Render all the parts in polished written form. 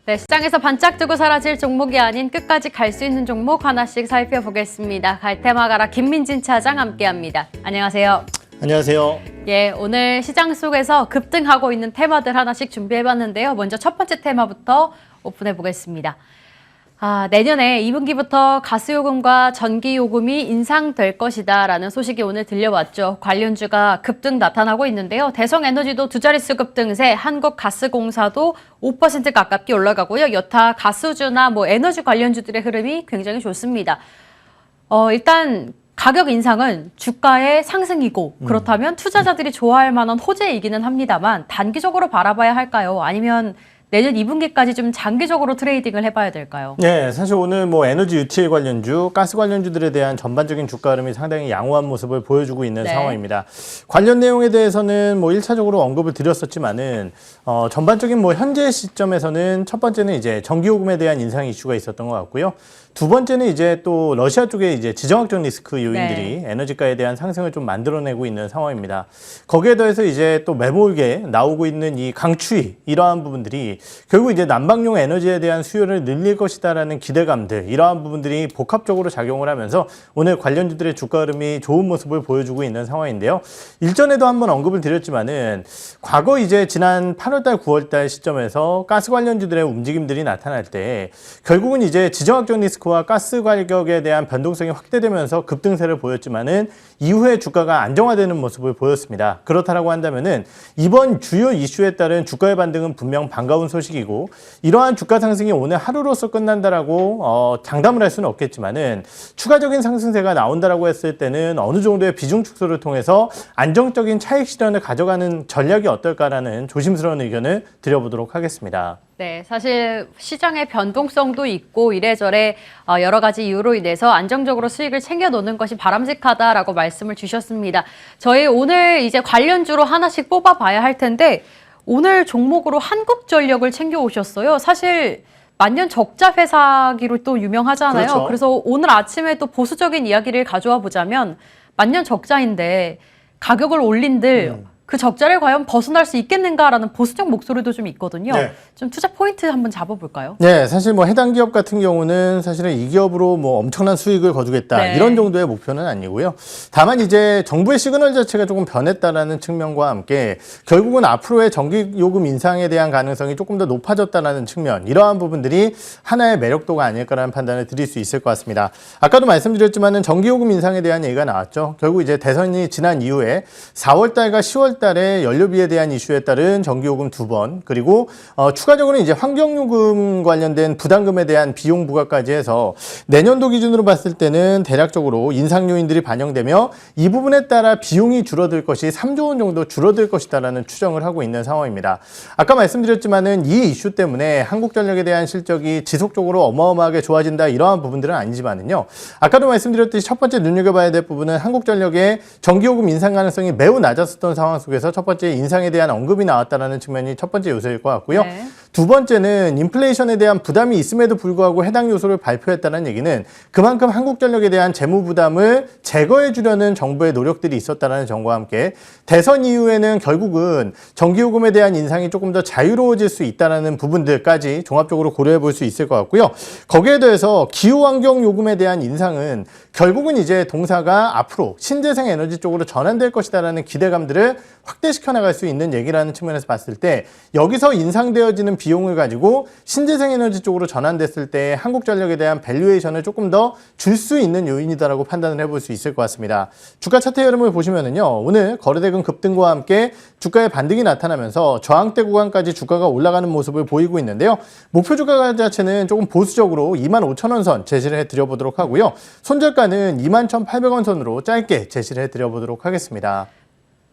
네, 시장에서 반짝 뜨고 사라질 종목이 아닌 끝까지 갈 수 있는 종목 하나씩 살펴보겠습니다. 갈테마 가라 김민진 차장 함께합니다. 안녕하세요. 안녕하세요. 예, 오늘 시장 속에서 급등하고 있는 테마들 하나씩 준비해봤는데요. 먼저 첫 번째 테마부터 오픈해보겠습니다. 내년에 2분기부터 가스요금과 전기요금이 인상될 것이다라는 소식이 오늘 들려왔죠. 관련주가 급등 나타나고 있는데요. 대성에너지도 두 자릿수 급등세, 한국가스공사도 5% 가깝게 올라가고요. 여타 가스주나 에너지 관련주들의 흐름이 굉장히 좋습니다. 일단 가격 인상은 주가의 상승이고 그렇다면 투자자들이 좋아할 만한 호재이기는 합니다만 단기적으로 바라봐야 할까요? 아니면 내년 2분기까지 좀 장기적으로 트레이딩을 해봐야 될까요? 네, 사실 오늘 에너지 유틸 관련주, 가스 관련주들에 대한 전반적인 주가 흐름이 상당히 양호한 모습을 보여주고 있는 상황입니다. 관련 내용에 대해서는 1차적으로 언급을 드렸었지만은 전반적인 현재 시점에서는 첫 번째는 이제 전기요금에 대한 인상 이슈가 있었던 것 같고요. 두 번째는 이제 또 러시아 쪽에 이제 지정학적 리스크 요인들이 에너지가에 대한 상승을 좀 만들어내고 있는 상황입니다. 거기에 더해서 이제 또 매몰게 나오고 있는 이 강추위 이러한 부분들이 결국 이제 난방용 에너지에 대한 수요를 늘릴 것이다라는 기대감들 이러한 부분들이 복합적으로 작용을 하면서 오늘 관련주들의 주가 흐름이 좋은 모습을 보여주고 있는 상황인데요. 일전에도 한번 언급을 드렸지만은 과거 이제 지난 8월달, 9월달 시점에서 가스 관련주들의 움직임들이 나타날 때 결국은 이제 지정학적 리스크와 가스 가격에 대한 변동성이 확대되면서 급등세를 보였지만은 이후에 주가가 안정화되는 모습을 보였습니다. 그렇다라고 한다면은 이번 주요 이슈에 따른 주가의 반등은 분명 반가운 소식이고 이러한 주가 상승이 오늘 하루로서 끝난다라고 장담을 할 수는 없겠지만은 추가적인 상승세가 나온다라고 했을 때는 어느 정도의 비중 축소를 통해서 안정적인 차익 실현을 가져가는 전략이 어떨까라는 조심스러운 의견을 드려보도록 하겠습니다. 네, 사실 시장의 변동성도 있고 이래저래 여러 가지 이유로 인해서 안정적으로 수익을 챙겨놓는 것이 바람직하다라고 말씀을 주셨습니다. 저희 오늘 이제 관련주로 하나씩 뽑아봐야 할 텐데 오늘 종목으로 한국전력을 챙겨오셨어요. 사실 만년 적자 회사기로 또 유명하잖아요. 그렇죠. 그래서 오늘 아침에 또 보수적인 이야기를 가져와 보자면 만년 적자인데 가격을 올린들 그 적자를 과연 벗어날 수 있겠는가라는 보수적 목소리도 좀 있거든요. 네. 좀 투자 포인트 한번 잡아볼까요? 네, 사실 해당 기업 같은 경우는 사실은 이 기업으로 엄청난 수익을 거두겠다 이런 정도의 목표는 아니고요. 다만 이제 정부의 시그널 자체가 조금 변했다라는 측면과 함께 결국은 앞으로의 전기요금 인상에 대한 가능성이 조금 더 높아졌다라는 측면 이러한 부분들이 하나의 매력도가 아닐까라는 판단을 드릴 수 있을 것 같습니다. 아까도 말씀드렸지만은 전기요금 인상에 대한 얘기가 나왔죠. 결국 이제 대선이 지난 이후에 4월달과 10월 달에 연료비에 대한 이슈에 따른 전기요금 2번 그리고 추가적으로 이제 환경요금 관련된 부담금에 대한 비용 부과까지 해서 내년도 기준으로 봤을 때는 대략적으로 인상 요인들이 반영되며 이 부분에 따라 비용이 줄어들 것이 3조 원 정도 줄어들 것이다라는 추정을 하고 있는 상황입니다. 아까 말씀드렸지만은 이 이슈 때문에 한국전력에 대한 실적이 지속적으로 어마어마하게 좋아진다 이러한 부분들은 아니지만은요. 아까도 말씀드렸듯이 첫 번째 눈여겨봐야 될 부분은 한국전력의 전기요금 인상 가능성이 매우 낮았었던 상황 속에서 첫 번째 인상에 대한 언급이 나왔다는 측면이 첫 번째 요소일 것 같고요. 두 번째는 인플레이션에 대한 부담이 있음에도 불구하고 해당 요소를 발표했다는 얘기는 그만큼 한국전력에 대한 재무 부담을 제거해 주려는 정부의 노력들이 있었다는 점과 함께 대선 이후에는 결국은 전기요금에 대한 인상이 조금 더 자유로워질 수 있다는 부분들까지 종합적으로 고려해 볼 수 있을 것 같고요. 거기에 더해서 기후환경 요금에 대한 인상은 결국은 이제 동사가 앞으로 신재생 에너지 쪽으로 전환될 것이다라는 기대감들을 확대시켜 나갈 수 있는 얘기라는 측면에서 봤을 때 여기서 인상되어지는 비용을 가지고 신재생 에너지 쪽으로 전환됐을 때 한국전력에 대한 밸류에이션을 조금 더 줄 수 있는 요인이다라고 판단을 해볼 수 있을 것 같습니다. 주가 차트 흐름을 보시면은요. 오늘 거래대금 급등과 함께 주가의 반등이 나타나면서 저항대 구간까지 주가가 올라가는 모습을 보이고 있는데요. 목표 주가 자체는 조금 보수적으로 25,000원 선 제시를 해드려보도록 하고요. 손절가는 21,800원 선으로 짧게 제시를 해드려보도록 하겠습니다.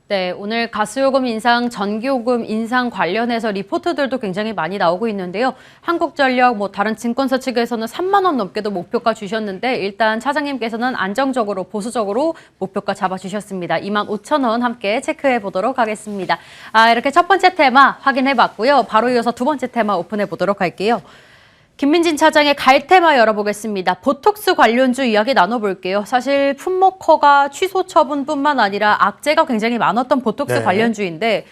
네, 오늘 가스요금 인상, 전기요금 인상 관련해서 리포트들도 굉장히 많이 나오고 있는데요. 한국전력, 다른 증권사 측에서는 3만 원 넘게도 목표가 주셨는데 일단 차장님께서는 안정적으로, 보수적으로 목표가 잡아주셨습니다. 25,000원 함께 체크해 보도록 하겠습니다. 이렇게 첫 번째 테마 확인해 봤고요. 바로 이어서 두 번째 테마 오픈해 보도록 할게요. 김민진 차장의 갈테마 열어보겠습니다. 보톡스 관련주 이야기 나눠볼게요. 사실 품목허가 취소 처분뿐만 아니라 악재가 굉장히 많았던 보톡스 관련주인데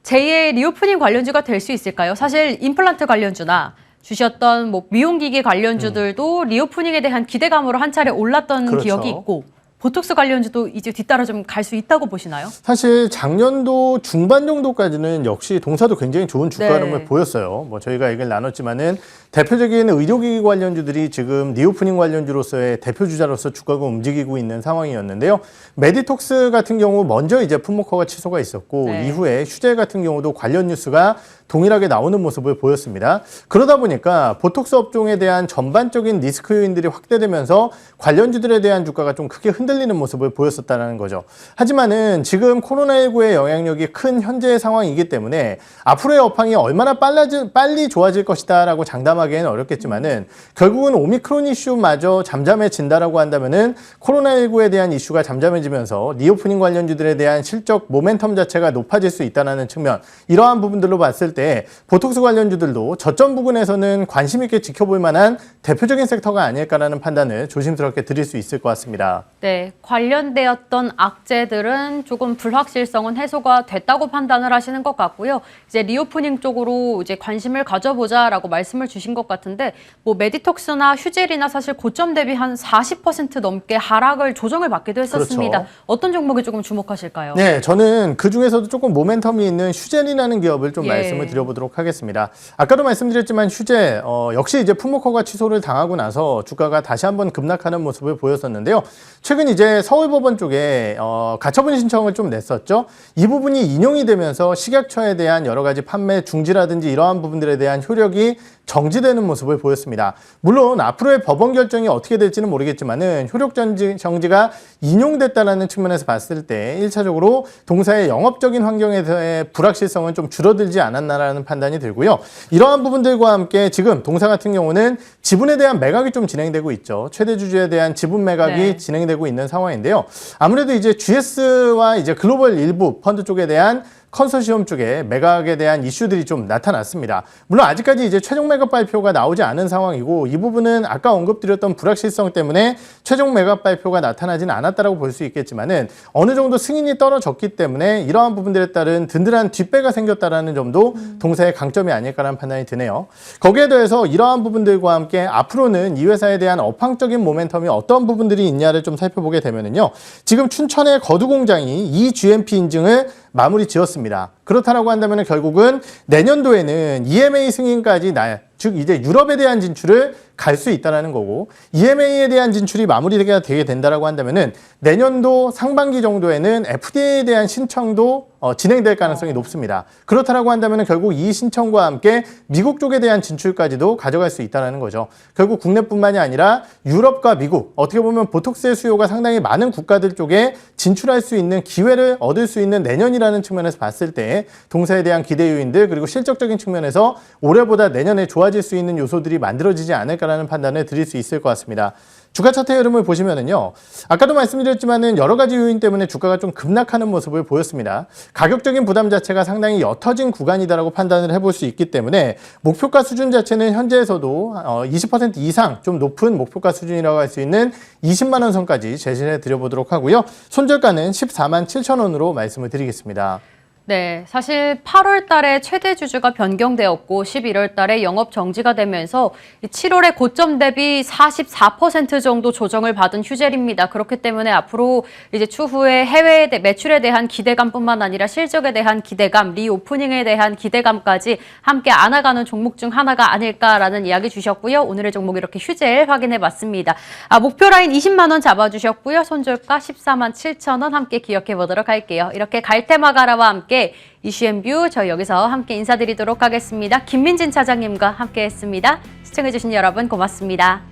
제2의 리오프닝 관련주가 될 수 있을까요? 사실 임플란트 관련주나 주셨던 뭐 미용기기 관련주들도 리오프닝에 대한 기대감으로 한 차례 올랐던 그렇죠. 기억이 있고 보톡스 관련주도 이제 뒤따라 좀 갈 수 있다고 보시나요? 사실 작년도 중반 정도까지는 역시 동사도 굉장히 좋은 주가 흐름을 네. 보였어요. 뭐 저희가 얘기를 나눴지만은 대표적인 의료기기 관련주들이 지금 리오프닝 관련주로서의 대표 주자로서 주가가 움직이고 있는 상황이었는데요. 메디톡스 같은 경우 먼저 이제 품목허가 취소가 있었고 네. 이후에 휴재 같은 경우도 관련 뉴스가 동일하게 나오는 모습을 보였습니다. 그러다 보니까 보톡스 업종에 대한 전반적인 리스크 요인들이 확대되면서 관련주들에 대한 주가가 좀 크게 흔들리는 모습을 보였었다는 거죠. 하지만은 지금 코로나19의 영향력이 큰 현재의 상황이기 때문에 앞으로의 업황이 얼마나 빨리 좋아질 것이다라고 장담하기에는 어렵겠지만은 결국은 오미크론 이슈마저 잠잠해진다라고 한다면은 코로나19에 대한 이슈가 잠잠해지면서 리오프닝 관련주들에 대한 실적 모멘텀 자체가 높아질 수 있다는 측면, 이러한 부분들로 봤을 때 보톡스 관련주들도 저점 부근에서는 관심 있게 지켜볼 만한 대표적인 섹터가 아닐까라는 판단을 조심스럽게 드릴 수 있을 것 같습니다. 네, 관련되었던 악재들은 조금 불확실성은 해소가 됐다고 판단을 하시는 것 같고요. 이제 리오프닝 쪽으로 이제 관심을 가져보자라고 말씀을 주신 것 같은데, 뭐 메디톡스나 휴젤이나 사실 고점 대비 한 40% 넘게 하락을 조정을 받기도 했었습니다. 그렇죠. 어떤 종목에 조금 주목하실까요? 네, 저는 그 중에서도 조금 모멘텀이 있는 휴젤이라는 기업을 좀 예. 말씀을 드려보도록 하겠습니다. 아까도 말씀드렸지만 휴젤 역시 이제 품목허가 취소를 당하고 나서 주가가 다시 한번 급락하는 모습을 보였었는데요. 최근 이제 서울법원 쪽에 가처분 신청을 좀 냈었죠. 이 부분이 인용이 되면서 식약처에 대한 여러 가지 판매 중지라든지 이러한 부분들에 대한 효력이 정지되는 모습을 보였습니다. 물론 앞으로의 법원 결정이 어떻게 될지는 모르겠지만은 효력 정지가 인용됐다는 측면에서 봤을 때 1차적으로 동사의 영업적인 환경에서의 불확실성은 좀 줄어들지 않았나라는 판단이 들고요. 이러한 부분들과 함께 지금 동사 같은 경우는 지분에 대한 매각이 좀 진행되고 있죠. 최대 주주에 대한 지분 매각이 네. 진행되고 있는 상황인데요. 아무래도 이제 GS와 이제 글로벌 일부 펀드 쪽에 대한 컨소시엄 쪽에 매각에 대한 이슈들이 좀 나타났습니다. 물론 아직까지 이제 최종 매각 발표가 나오지 않은 상황이고 이 부분은 아까 언급드렸던 불확실성 때문에 최종 매각 발표가 나타나지는 않았다라고 볼 수 있겠지만은 어느 정도 승인이 떨어졌기 때문에 이러한 부분들에 따른 든든한 뒷배가 생겼다라는 점도 동사의 강점이 아닐까라는 판단이 드네요. 거기에 더해서 이러한 부분들과 함께 앞으로는 이 회사에 대한 업황적인 모멘텀이 어떤 부분들이 있냐를 좀 살펴보게 되면은요. 지금 춘천의 거두 공장이 이 GMP 인증을 마무리 지었습니다. 그렇다라고 한다면 결국은 내년도에는 EMA 승인까지 즉 이제 유럽에 대한 진출을 갈 수 있다는 거고 EMA에 대한 진출이 마무리가 되게 된다라고 한다면은 내년도 상반기 정도에는 FDA에 대한 신청도 진행될 가능성이 높습니다. 그렇다라고 한다면 결국 이 신청과 함께 미국 쪽에 대한 진출까지도 가져갈 수 있다는 거죠. 결국 국내뿐만이 아니라 유럽과 미국, 어떻게 보면 보톡스의 수요가 상당히 많은 국가들 쪽에 진출할 수 있는 기회를 얻을 수 있는 내년이라는 측면에서 봤을 때 동사에 대한 기대 요인들 그리고 실적적인 측면에서 올해보다 내년에 좋아질 수 있는 요소들이 만들어지지 않을까라는 판단을 드릴 수 있을 것 같습니다. 주가 차트 흐름을 보시면은요. 아까도 말씀드렸지만은 여러 가지 요인 때문에 주가가 좀 급락하는 모습을 보였습니다. 가격적인 부담 자체가 상당히 옅어진 구간이다라고 판단을 해볼 수 있기 때문에 목표가 수준 자체는 현재에서도 20% 이상 좀 높은 목표가 수준이라고 할 수 있는 20만 원 선까지 제시해 드려보도록 하고요. 손절가는 14만 7천 원으로 말씀을 드리겠습니다. 네, 사실 8월 달에 최대 주주가 변경되었고 11월 달에 영업 정지가 되면서 7월에 고점 대비 44% 정도 조정을 받은 휴젤입니다. 그렇기 때문에 앞으로 이제 추후에 해외 매출에 대한 기대감뿐만 아니라 실적에 대한 기대감, 리오프닝에 대한 기대감까지 함께 안아가는 종목 중 하나가 아닐까라는 이야기 주셨고요. 오늘의 종목 이렇게 휴젤 확인해 봤습니다. 목표 라인 20만 원 잡아주셨고요. 손절가 14만 7천 원 함께 기억해 보도록 할게요. 이렇게 갈테마가라와 함께 이슈앤뷰 저희 여기서 함께 인사드리도록 하겠습니다. 김민진 차장님과 함께했습니다. 시청해주신 여러분 고맙습니다.